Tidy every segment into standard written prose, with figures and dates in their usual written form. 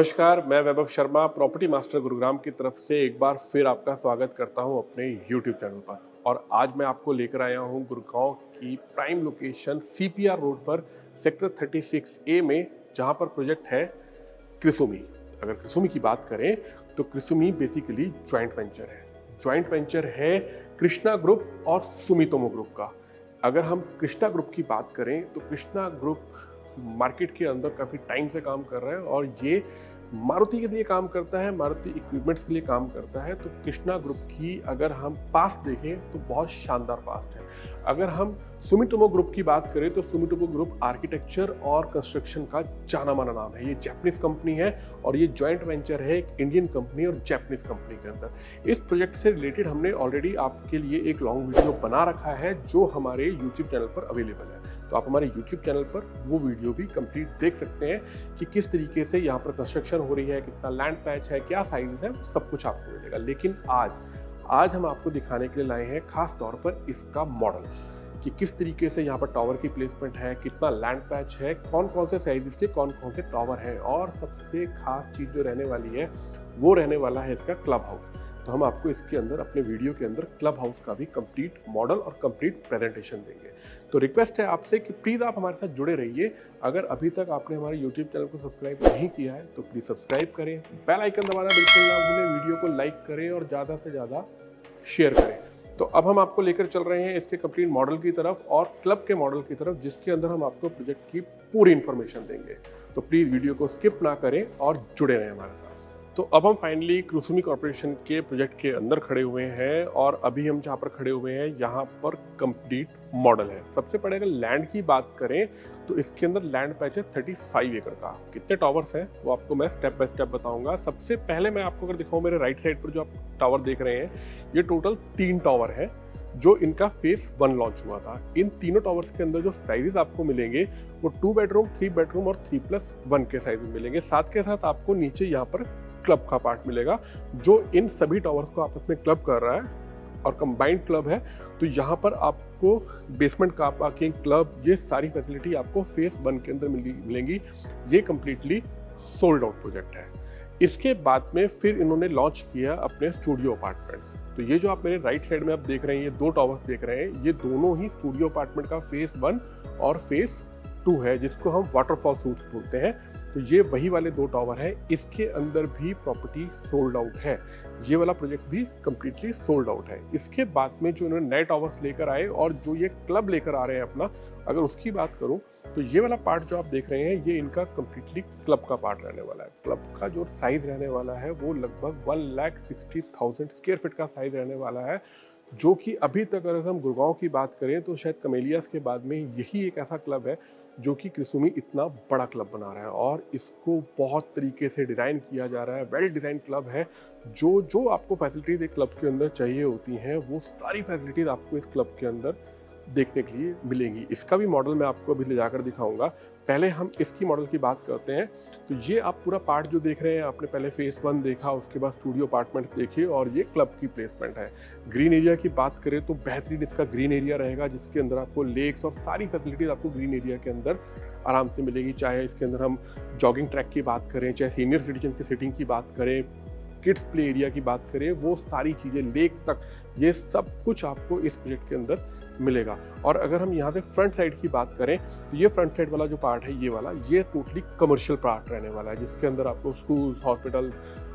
नमस्कार, मैं वैभव Sharma property master Gurugram की तरफ से एक बार फिर आपका स्वागत करता हूं अपने YouTube चैनल पर। और आज मैं आपको लेकर आया हूं गुड़गांव की प्राइम लोकेशन CPR रोड पर सेक्टर 36A में, जहां पर प्रोजेक्ट है क्रिसुमी। अगर क्रिसुमी की बात करें तो क्रिसुमी बेसिकली जॉइंट वेंचर है। जॉइंट वेंचर है कृष्णा ग्रुप और सुमितोमो ग्रुप का। अगर हम कृष्णा ग्रुप की बात करें तो कृष्णा ग्रुप मार्केट के अंदर काफ़ी टाइम से काम कर रहा है और ये मारुति के लिए काम करता है, मारुति इक्विपमेंट्स के लिए काम करता है। तो कृष्णा ग्रुप की अगर हम पास्ट देखें तो बहुत शानदार पास्ट है। अगर हम सुमिटोमो ग्रुप की बात करें तो सुमिटोमो ग्रुप आर्किटेक्चर और कंस्ट्रक्शन का जाना माना नाम है। ये जैपनीज कंपनी है और ये जॉइंट वेंचर है एक इंडियन कंपनी और जैपनीज कंपनी के अंदर। इस प्रोजेक्ट से रिलेटेड हमने ऑलरेडी आपके लिए एक लॉन्ग वीडियो बना रखा है जो हमारे यूट्यूब चैनल पर अवेलेबल है। तो आप हमारे YouTube चैनल पर वो वीडियो भी कंप्लीट देख सकते हैं कि किस तरीके से यहाँ पर कंस्ट्रक्शन हो रही है, कितना लैंड पैच है, क्या साइज है, सब कुछ आपको मिलेगा। लेकिन आज हम आपको दिखाने के लिए लाए हैं खास तौर पर इसका मॉडल कि किस तरीके से यहाँ पर टावर की प्लेसमेंट है, कितना लैंड पैच है, कौन कौन से साइज के कौन कौन से टावर हैं, और सबसे खास चीज़ जो रहने वाली है वो रहने वाला है इसका क्लब हाउस। तो हम आपको इसके अंदर अपने वीडियो के अंदर क्लब हाउस का भी कंप्लीट मॉडल और कंप्लीट प्रेजेंटेशन देंगे। तो रिक्वेस्ट है आपसे कि प्लीज़ आप हमारे साथ जुड़े रहिए। अगर अभी तक आपने हमारे यूट्यूब चैनल को सब्सक्राइब नहीं किया है तो प्लीज़ सब्सक्राइब करें, बेल आइकन दबाना बिल्कुल ना भूलें, वीडियो को लाइक करें और ज़्यादा से ज़्यादा शेयर करें। तो अब हम आपको लेकर चल रहे हैं इसके कंप्लीट मॉडल की तरफ और क्लब के मॉडल की तरफ, जिसके अंदर हम आपको प्रोजेक्ट की पूरी इन्फॉर्मेशन देंगे। तो प्लीज़ वीडियो को स्किप ना करें और जुड़े रहें हमारे साथ। तो अब हम फाइनली क्रिसुमी कॉर्पोरेशन के प्रोजेक्ट के अंदर खड़े हुए हैं और अभी हम जहाँ पर खड़े हुए हैं यहाँ पर कंप्लीट मॉडल है। सबसे पहले अगर लैंड की बात करें तो इसके अंदर लैंड पैच है 35 एकड़ का। कितने टावर्स हैं वो आपको मैं स्टेप बाय स्टेप बताऊंगा। सबसे पहले मैं आपको अगर दिखाऊं, मेरे राइट साइड पर जो आप टावर देख रहे हैं ये टोटल 3 टावर है जो इनका फेज 1 लॉन्च हुआ था। इन तीनों टावर्स के अंदर जो साइजेस आपको मिलेंगे वो 2 बेडरूम, 3 बेडरूम और 3+1 के साइज में मिलेंगे। साथ के साथ आपको नीचे यहाँ पर क्लब का पार्ट मिलेगा जो इन सभी टावर्स को आपस में क्लब कर रहा है और कंबाइंड क्लब है। तो यहाँ पर आपको बेसमेंट कार पार्किंग, क्लब, ये सारी फैसिलिटी आपको फेज 1 के अंदर मिलेंगी। ये कंप्लीटली सोल्ड आउट प्रोजेक्ट है। इसके बाद में फिर इन्होंने लॉन्च किया अपने स्टूडियो अपार्टमेंट्स। तो ये जो आप मेरे राइट साइड में आप देख रहे हैं, ये 2 टावर्स देख रहे हैं, ये दोनों ही स्टूडियो अपार्टमेंट का फेज 1 और फेज 2 है, जिसको हम वाटरफॉल सूट्स बोलते हैं। तो ये वही वाले 2 टावर हैं। इसके अंदर भी प्रॉपर्टी सोल्ड आउट है। ये वाला प्रोजेक्ट भी कंप्लीटली सोल्ड आउट है। इसके बाद में जो इन्होंने नए टावर्स लेकर आए और जो ये क्लब लेकर आ रहे हैं अपना, अगर उसकी बात करूं तो ये वाला पार्ट जो आप देख रहे हैं ये इनका कंप्लीटली क्लब का पार्ट रहने वाला है। क्लब का जो साइज रहने वाला है वो लगभग 1,60,000 स्क्वायर फीट का साइज रहने वाला है, जो कि अभी तक अगर हम गुड़गांव की बात करें तो शायद कमेलियास के बाद में यही एक ऐसा क्लब है जो कि क्रिसुमी इतना बड़ा क्लब बना रहा है और इसको बहुत तरीके से डिज़ाइन किया जा रहा है। वेल डिज़ाइन क्लब है। जो आपको फैसिलिटीज एक क्लब के अंदर चाहिए होती हैं वो सारी फैसिलिटीज आपको इस क्लब के अंदर देखने के लिए मिलेंगी। इसका भी मॉडल मैं आपको अभी ले जाकर दिखाऊंगा। पहले हम इसकी मॉडल की बात करते हैं। तो ये आप पूरा पार्ट जो देख रहे हैं, आपने पहले फेज 1 देखा, उसके बाद स्टूडियो अपार्टमेंट्स देखे और ये क्लब की प्लेसमेंट है। ग्रीन एरिया की बात करें तो बेहतरीन इसका ग्रीन एरिया रहेगा, जिसके अंदर आपको लेक्स और सारी फैसिलिटीज आपको ग्रीन एरिया के अंदर आराम से मिलेगी। चाहे इसके अंदर हम जॉगिंग ट्रैक की बात करें, चाहे सीनियर सिटीजन की सिटिंग की बात करें, किड्स प्ले एरिया की बात करें, वो सारी चीज़ें, लेक तक, ये सब कुछ आपको इस प्रोजेक्ट के अंदर मिलेगा। और अगर हम यहाँ से फ्रंट साइड की बात करें तो ये फ्रंट साइड वाला जो पार्ट है, ये वाला, ये टोटली कमर्शियल पार्ट रहने वाला है, जिसके अंदर आपको स्कूल, हॉस्पिटल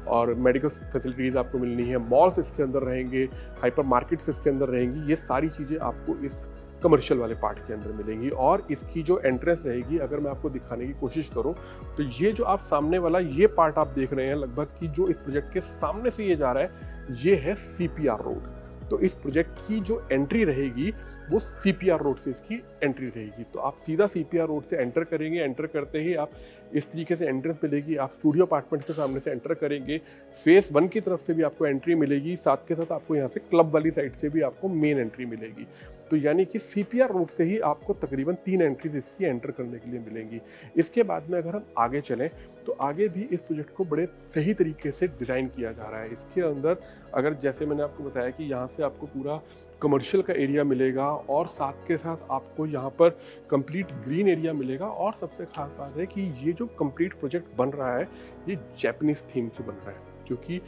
और मेडिकल फैसिलिटीज़ आपको मिलनी है। मॉल्स इसके अंदर रहेंगे, हाइपर मार्केट्स इसके अंदर रहेंगी। ये सारी चीज़ें आपको इस कमर्शियल वाले पार्ट के अंदर मिलेंगी। और इसकी जो एंट्रेंस रहेगी, अगर मैं आपको दिखाने की कोशिश करूं तो ये जो आप सामने वाला ये पार्ट आप देख रहे हैं लगभग कि जो इस प्रोजेक्ट के सामने से ये जा रहा है, ये है CPR रोड। तो इस प्रोजेक्ट की जो एंट्री रहेगी वो CPR रोड से इसकी एंट्री रहेगी। तो आप सीधा CPR रोड से एंटर करेंगे। एंटर करते ही आप इस तरीके से एंट्रेंस मिलेगी। आप स्टूडियो अपार्टमेंट के सामने से एंटर करेंगे, फेज 1 की तरफ से भी आपको एंट्री मिलेगी, साथ के साथ आपको यहाँ से क्लब वाली साइड से भी आपको मेन एंट्री मिलेगी। तो यानी कि CPR रोड से ही आपको तकरीबन 3 एंट्रीज इसकी एंटर करने के लिए मिलेंगी। इसके बाद में अगर हम आगे चलें तो आगे भी इस प्रोजेक्ट को बड़े सही तरीके से डिज़ाइन किया जा रहा है। इसके अंदर अगर जैसे मैंने आपको बताया कि यहाँ से आपको पूरा कमर्शियल का एरिया मिलेगा और साथ के साथ आपको यहाँ पर कंप्लीट ग्रीन एरिया मिलेगा। और सबसे खास बात है कि ये जो कंप्लीट प्रोजेक्ट बन रहा है ये जैपनीज थीम से बन रहा है, क्योंकि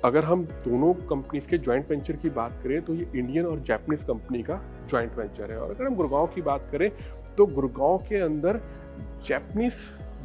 अगर हम दोनों कंपनीज के जॉइंट वेंचर की बात करें तो ये इंडियन और जापानीज कंपनी का जॉइंट वेंचर है। और अगर हम गुड़गांव की बात करें तो गुड़गांव के अंदर जापानीज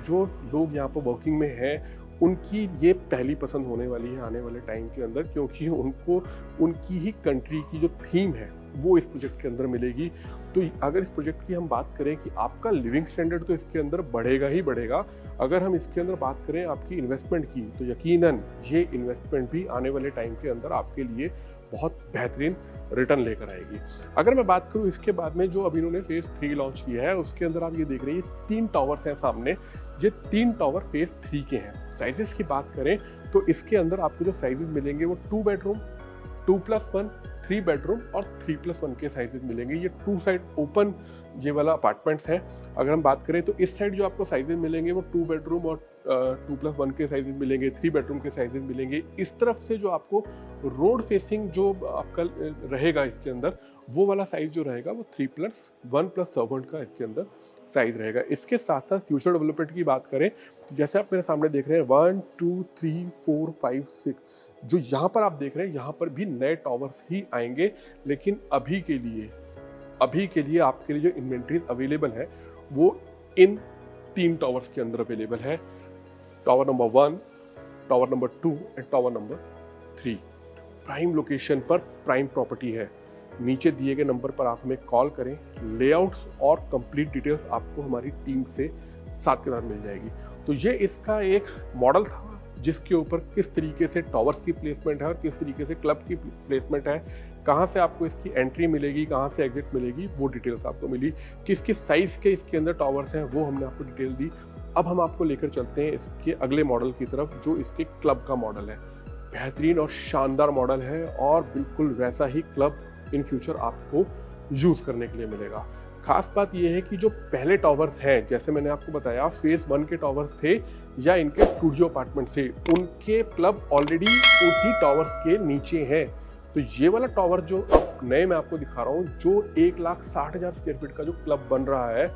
जो लोग यहाँ पर वर्किंग में हैं उनकी ये पहली पसंद होने वाली है आने वाले टाइम के अंदर, क्योंकि उनको उनकी ही कंट्री की जो थीम है वो इस प्रोजेक्ट के अंदर मिलेगी। तो अगर इस प्रोजेक्ट की हम बात करें कि आपका लिविंग स्टैंडर्ड तो इसके अंदर बढ़ेगा ही बढ़ेगा, अगर हम इसके अंदर बात करें आपकी इन्वेस्टमेंट की तो यकीनन ये इन्वेस्टमेंट भी आने वाले टाइम के अंदर आपके लिए बहुत बेहतरीन रिटर्न लेकर आएगी। अगर मैं बात करूं इसके बाद में जो अभी इन्होंने फेज 3 लॉन्च किया है उसके अंदर आप ये देख रहे हैं 3 टावर्स हैं सामने, ये 3 टावर फेज 3 के हैं। साइजेस की बात करें तो इसके अंदर आपको जो साइजेस मिलेंगे वो 2 बेडरूम, 2+1, 3 बेडरूम और 3+1 के साइजेस मिलेंगे। ये 2 साइड ओपन ये वाला अपार्टमेंट्स हैं। अगर हम बात करें तो इस साइड जो आपको साइजेस मिलेंगे वो 2 बेडरूम और 2+1 के साइजेस मिलेंगे, 3 बेडरूम के साइजेस मिलेंगे। इस तरफ से जो आपको रोड फेसिंग जो आपका रहेगा इसके अंदर वो वाला साइज जो रहेगा वो 3+1+7 का इसके अंदर साइज रहेगा। इसके साथ साथ फ्यूचर डेवलपमेंट की बात करें जैसे आप मेरे सामने देख रहे हैं 1 2 3 4 5 6 जो यहाँ पर आप देख रहे हैं यहाँ पर भी नए टावर्स ही आएंगे, लेकिन अभी के लिए आपके लिए जो इन्वेंट्रीज अवेलेबल है वो इन 3 टावर्स के अंदर अवेलेबल है। Tower number 1, tower number 2 and tower number 3 prime location पर प्राइम प्रॉपर्टी है। नीचे दिए गए नंबर पर आप हमें कॉल करें, लेआउट्स और कंप्लीट डिटेल्स आपको हमारी टीम से साथ के साथ मिल जाएगी। तो ये इसका एक मॉडल था जिसके ऊपर किस तरीके से टावर्स की प्लेसमेंट है और किस तरीके से क्लब की प्लेसमेंट है, कहाँ से आपको इसकी एंट्री मिलेगी, कहाँ से एग्जिट मिलेगी, वो डिटेल्स आपको मिली। किस किस साइज़ के इसके अंदर टावर्स हैं वो हमने आपको डिटेल दी। अब हम आपको लेकर चलते हैं इसके अगले मॉडल की तरफ जो इसके क्लब का मॉडल है। बेहतरीन और शानदार मॉडल है और बिल्कुल वैसा ही क्लब इन फ्यूचर आपको यूज़ करने के लिए मिलेगा। खास बात यह है कि जो पहले टावर्स हैं जैसे मैंने आपको बताया फेज 1 के टावर्स थे या इनके स्टूडियो अपार्टमेंट थे, उनके क्लब ऑलरेडी उसी टावर्स के नीचे हैं। तो ये वाला टावर जो अब नए मैं आपको दिखा रहा हूँ जो 1,60,000 स्क्वायर फीट का जो क्लब बन रहा है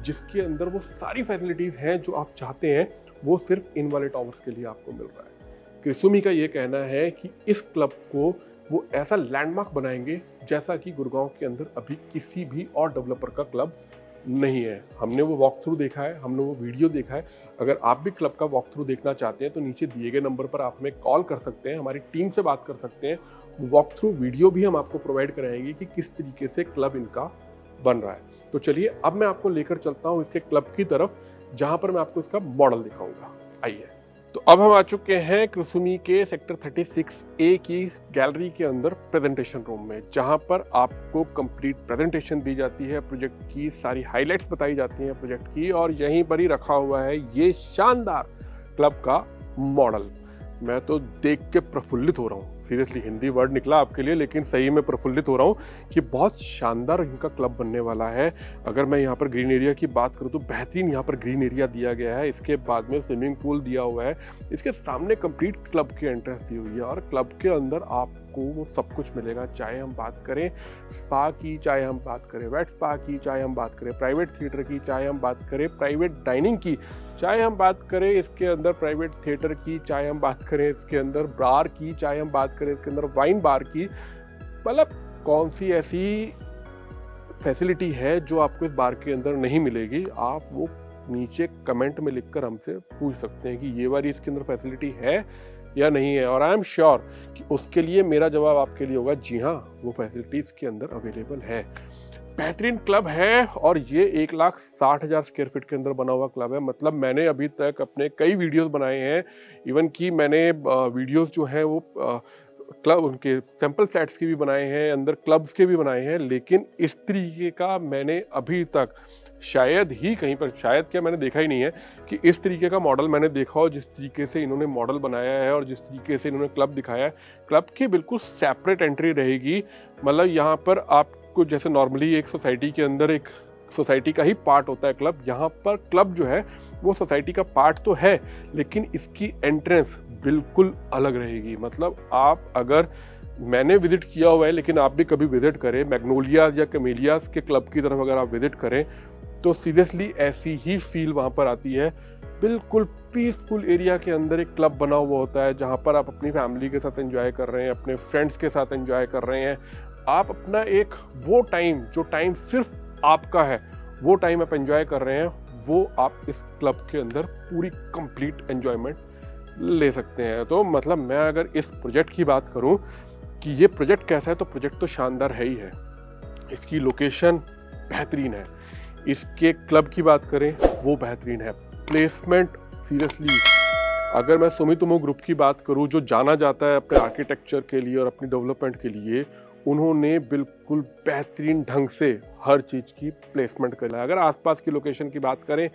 जिसके अंदर वो सारी फैसिलिटीज़ हैं जो आप चाहते हैं वो सिर्फ इन वाले टावर्स के लिए आपको मिल रहा है। क्रिसुमी का ये कहना है कि इस क्लब को वो ऐसा लैंडमार्क बनाएंगे जैसा कि गुड़गांव के अंदर अभी किसी भी और डेवलपर का क्लब नहीं है। हमने वो वॉक थ्रू देखा है, हमने वो वीडियो देखा है। अगर आप भी क्लब का वॉक थ्रू देखना चाहते हैं तो नीचे दिए गए नंबर पर आप हमें कॉल कर सकते हैं, हमारी टीम से बात कर सकते हैं। वॉक थ्रू वीडियो भी हम आपको प्रोवाइड कराएंगे कि किस तरीके से क्लब इनका बन रहा है। तो चलिए अब मैं आपको लेकर चलता हूँ इसके क्लब की तरफ जहाँ पर मैं आपको इसका मॉडल दिखाऊंगा। आइए। तो अब हम आ चुके हैं क्रिसुमी के सेक्टर 36A की गैलरी के अंदर प्रेजेंटेशन रूम में, जहां पर आपको कंप्लीट प्रेजेंटेशन दी जाती है, प्रोजेक्ट की सारी हाइलाइट्स बताई जाती हैं प्रोजेक्ट की, और यहीं पर ही रखा हुआ है ये शानदार क्लब का मॉडल। मैं तो देख के प्रफुल्लित हो रहा हूँ, सीरियसली हिंदी वर्ड निकला आपके लिए लेकिन सही में प्रफुल्लित हो रहा हूँ कि बहुत शानदार इनका क्लब बनने वाला है। अगर मैं यहाँ पर ग्रीन एरिया की बात करूँ तो बेहतरीन यहाँ पर ग्रीन एरिया दिया गया है, इसके बाद में स्विमिंग पूल दिया हुआ है, इसके सामने कंप्लीट क्लब की एंट्रेंस दी हुई है और क्लब के अंदर आपको वो सब कुछ मिलेगा। चाहे हम बात करें स्पा की, चाहे हम बात करें वेट स्पा की, चाहे हम बात करें प्राइवेट थिएटर की, चाहे हम बात करें प्राइवेट डाइनिंग की, चाहे हम बात करें इसके अंदर प्राइवेट थिएटर की, चाहे हम बात करें इसके अंदर बार की, चाहे हम बात करें इसके अंदर वाइन बार की। मतलब कौन सी ऐसी फैसिलिटी है जो आपको इस बार के अंदर नहीं मिलेगी, आप वो नीचे कमेंट में लिखकर हमसे पूछ सकते हैं कि ये वाली इसके अंदर फैसिलिटी है या नहीं है, और आई एम श्योर कि उसके लिए मेरा जवाब आपके लिए होगा जी हाँ, वो फैसिलिटी इसके अंदर अवेलेबल है। बेहतरीन क्लब है और ये 1,60,000 स्क्वायर फीट के अंदर बना हुआ क्लब है। मतलब मैंने अभी तक अपने कई वीडियोस बनाए हैं, इवन कि मैंने वीडियोस जो हैं वो क्लब उनके सैंपल फ्लैट्स के भी बनाए हैं, अंदर क्लब्स के भी बनाए हैं, लेकिन इस तरीके का मैंने अभी तक शायद ही कहीं पर, शायद क्या मैंने देखा ही नहीं है कि इस तरीके का मॉडल मैंने देखा हो जिस तरीके से इन्होंने मॉडल बनाया है और जिस तरीके से इन्होंने क्लब दिखाया है। क्लब की बिल्कुल सेपरेट एंट्री रहेगी। मतलब यहाँ पर आपको जैसे नॉर्मली एक सोसाइटी के अंदर एक सोसाइटी का ही पार्ट होता है क्लब, यहाँ पर क्लब जो है वो सोसाइटी का पार्ट तो है लेकिन इसकी एंट्रेंस बिल्कुल अलग रहेगी। मतलब आप अगर मैंने विजिट किया हुआ है, लेकिन आप भी कभी विजिट करें मैग्नोलियाज या कैमेलियाज के क्लब की तरफ अगर आप विजिट करें तो सीरियसली ऐसी ही फील वहाँ पर आती है। बिल्कुल पीसफुल एरिया के अंदर एक क्लब बना हुआ होता है जहाँ पर आप अपनी फैमिली के साथ एंजॉय कर रहे हैं, अपने फ्रेंड्स के साथ एंजॉय कर रहे हैं। आप अपना एक वो टाइम, जो टाइम सिर्फ आपका है, वो टाइम आप एंजॉय कर रहे हैं, वो आप इस क्लब के अंदर पूरी कंप्लीट एंजॉयमेंट ले सकते हैं। तो मतलब मैं अगर इस प्रोजेक्ट की बात करूं कि ये प्रोजेक्ट कैसा है, तो प्रोजेक्ट तो शानदार है ही है। इसकी लोकेशन बेहतरीन है, इसके क्लब की बात करें वो बेहतरीन है, प्लेसमेंट सीरियसली अगर मैं सुमितोमो ग्रुप की बात करूं जो जाना जाता है अपने आर्किटेक्चर के लिए और अपनी डेवलपमेंट के लिए, उन्होंने बिल्कुल बेहतरीन ढंग से हर चीज़ की प्लेसमेंट करी है। अगर आसपास की लोकेशन की बात करें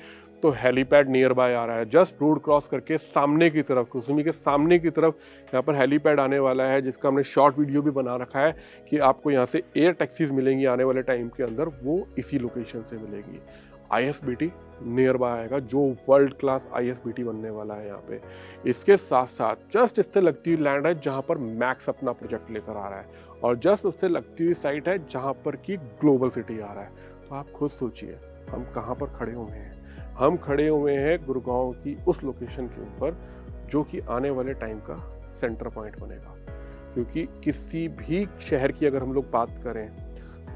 तो हेलीपैड नियर बाय आ रहा है, जस्ट रोड क्रॉस करके सामने की तरफ, कुसुमी के सामने की तरफ यहाँ पर हेलीपैड आने वाला है, जिसका हमने शॉर्ट वीडियो भी बना रखा है कि आपको यहाँ से एयर टैक्सीज मिलेंगी आने वाले टाइम के अंदर, वो इसी लोकेशन से मिलेगी। ISBT नियर बाय आएगा, जो वर्ल्ड क्लास ISBT बनने वाला है यहाँ पे। इसके साथ साथ जस्ट इससे लगती हुई लैंड है जहाँ पर मैक्स अपना प्रोजेक्ट लेकर आ रहा है, और जस्ट उससे लगती हुई साइट है जहाँ पर कि ग्लोबल सिटी आ रहा है। तो आप खुद सोचिए हम कहाँ पर खड़े हुए हैं। हम खड़े हुए हैं गुड़गांव की उस लोकेशन के ऊपर जो कि आने वाले टाइम का सेंटर पॉइंट बनेगा। क्योंकि किसी भी शहर की अगर हम लोग बात करें,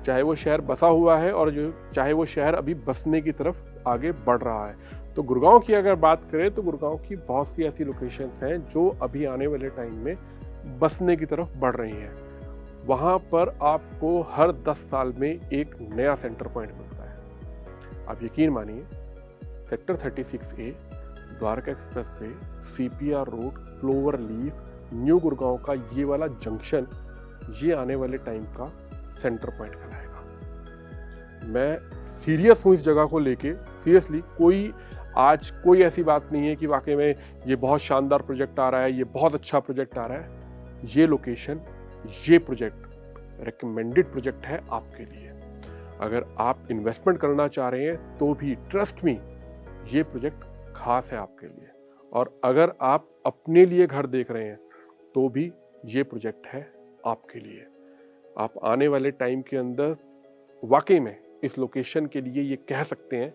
चाहे वो शहर बसा हुआ है और जो चाहे वो शहर अभी बसने की तरफ आगे बढ़ रहा है, तो गुड़गांव की अगर बात करें तो गुड़गांव की बहुत सी ऐसी लोकेशंस हैं जो अभी आने वाले टाइम में बसने की तरफ बढ़ रही हैं। वहाँ पर आपको हर 10 साल में एक नया सेंटर पॉइंट मिलता है। आप यकीन मानिए, sector 36A, Dwarka express way, CPR road, clover leaf, new Gurgaon का ये वाला जंक्शन, ये आने वाले टाइम का सेंटर पॉइंट कहलाएगा। मैं सीरियस हूँ इस जगह को लेके, सीरियसली। कोई ऐसी बात नहीं है कि वाकई में ये बहुत शानदार प्रोजेक्ट आ रहा है, ये बहुत अच्छा प्रोजेक्ट आ रहा है। ये लोकेशन, ये प्रोजेक्ट रिकमेंडेड प्रोजेक्ट है आपके लिए। अगर आप इन्वेस्टमेंट करना चाह रहे हैं तो भी ट्रस्ट मी, ये प्रोजेक्ट खास है आपके लिए। और अगर आप अपने लिए घर देख रहे हैं तो भी ये प्रोजेक्ट है आपके लिए। आप आने वाले टाइम के अंदर वाकई में इस लोकेशन के लिए ये कह सकते हैं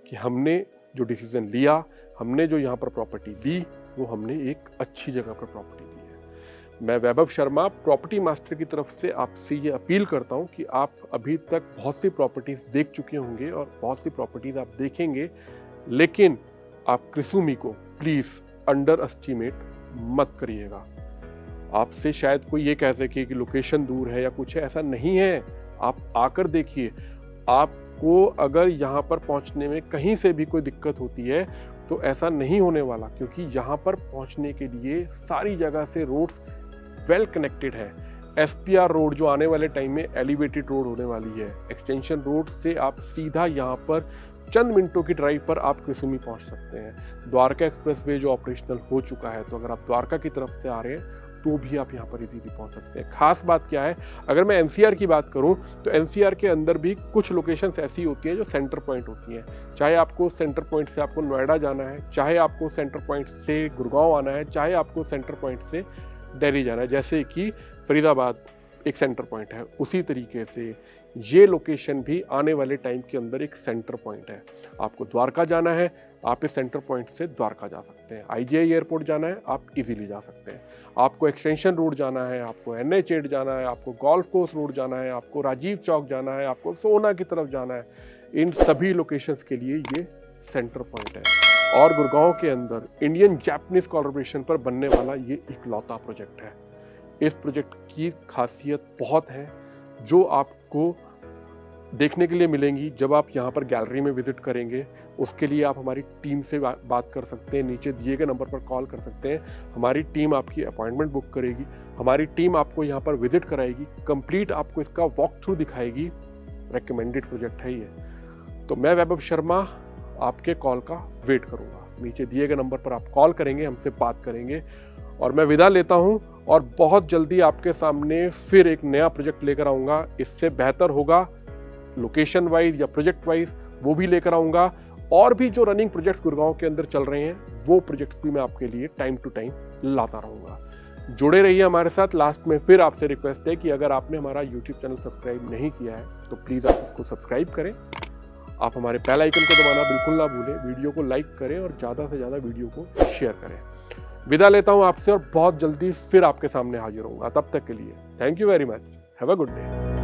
कि हमने जो डिसीजन लिया, हमने जो यहाँ पर प्रॉपर्टी ली, वो हमने एक अच्छी जगह पर प्रॉपर्टी ली है। मैं वैभव शर्मा, प्रॉपर्टी मास्टर की तरफ से आपसे ये अपील करता हूँ कि आप अभी तक बहुत सी प्रॉपर्टीज देख चुके होंगे और बहुत सी प्रॉपर्टीज आप देखेंगे, लेकिन आप क्रिसुमी को प्लीज अंडर एस्टिमेट मत करिएगा। आपसे शायद कोई ये कह सके कि लोकेशन दूर है या कुछ है, ऐसा नहीं है। आप आकर देखिए। आपको अगर यहाँ पर पहुँचने में कहीं से भी कोई दिक्कत होती है तो ऐसा नहीं होने वाला, क्योंकि यहाँ पर पहुँचने के लिए सारी जगह से रोड्स वेल कनेक्टेड है। SPR रोड जो आने वाले टाइम में एलिवेटेड रोड होने वाली है, एक्सटेंशन रोड से आप सीधा यहाँ पर चंद मिनटों की ड्राइव पर आप क्रिसुमी पहुँच सकते हैं। द्वारका एक्सप्रेस वे जो ऑपरेशनल हो चुका है, तो अगर आप द्वारका की तरफ से आ रहे हैं तो भी आप यहाँ पर इजीली पहुँच सकते हैं। खास बात क्या है, अगर मैं NCR की बात करूँ तो NCR के अंदर भी कुछ लोकेशंस ऐसी होती हैं जो सेंटर पॉइंट होती हैं। चाहे आपको सेंटर पॉइंट से आपको नोएडा जाना है, चाहे आपको सेंटर पॉइंट से गुड़गांव आना है, चाहे आपको सेंटर पॉइंट से दिल्ली जाना है, जैसे कि फरीदाबाद एक सेंटर पॉइंट है, उसी तरीके से ये लोकेशन भी आने वाले टाइम के अंदर एक सेंटर पॉइंट है। आपको द्वारका जाना है, आप इस सेंटर पॉइंट से द्वारका जा सकते हैं। IGI एयरपोर्ट जाना है, आप इजीली जा सकते हैं। आपको एक्सटेंशन रोड जाना है, आपको NH8 जाना है, आपको गोल्फ कोर्स रोड जाना है, आपको राजीव चौक जाना है, आपको सोना की तरफ जाना है, इन सभी लोकेशंस के लिए ये सेंटर पॉइंट है। और गुड़गांव के अंदर इंडियन जापानीज कोलैबोरेशन पर बनने वाला ये इकलौता प्रोजेक्ट है। इस प्रोजेक्ट की खासियत बहुत है जो आपको देखने के लिए मिलेंगी जब आप यहाँ पर गैलरी में विजिट करेंगे। उसके लिए आप हमारी टीम से बात कर सकते हैं, नीचे दिए गए नंबर पर कॉल कर सकते हैं। हमारी टीम आपकी अपॉइंटमेंट बुक करेगी, हमारी टीम आपको यहाँ पर विजिट कराएगी, कंप्लीट आपको इसका वॉक थ्रू दिखाएगी। रिकमेंडेड प्रोजेक्ट है ये। तो मैं वैभव शर्मा आपके कॉल का वेट करूँगा। नीचे दिए गए नंबर पर आप कॉल करेंगे, हमसे बात करेंगे, और मैं विदा लेता हूँ। और बहुत जल्दी आपके सामने फिर एक नया प्रोजेक्ट लेकर आऊँगा, इससे बेहतर होगा लोकेशन वाइज या प्रोजेक्ट वाइज, वो भी लेकर आऊँगा। और भी जो रनिंग प्रोजेक्ट्स गुड़गांव के अंदर चल रहे हैं वो प्रोजेक्ट्स भी मैं आपके लिए टाइम टू टाइम लाता रहूँगा। जुड़े रहिए हमारे साथ। लास्ट में फिर आपसे रिक्वेस्ट है कि अगर आपने हमारा यूट्यूब चैनल सब्सक्राइब नहीं किया है तो प्लीज़ आप इसको सब्सक्राइब करें। आप हमारे बेल आइकन को दबाना बिल्कुल ना भूलें, वीडियो को लाइक करें और ज़्यादा से ज़्यादा वीडियो को शेयर करें। विदा लेता हूँ आपसे और बहुत जल्दी फिर आपके सामने हाजिर होऊंगा। तब तक के लिए thank you very much. Have a good day.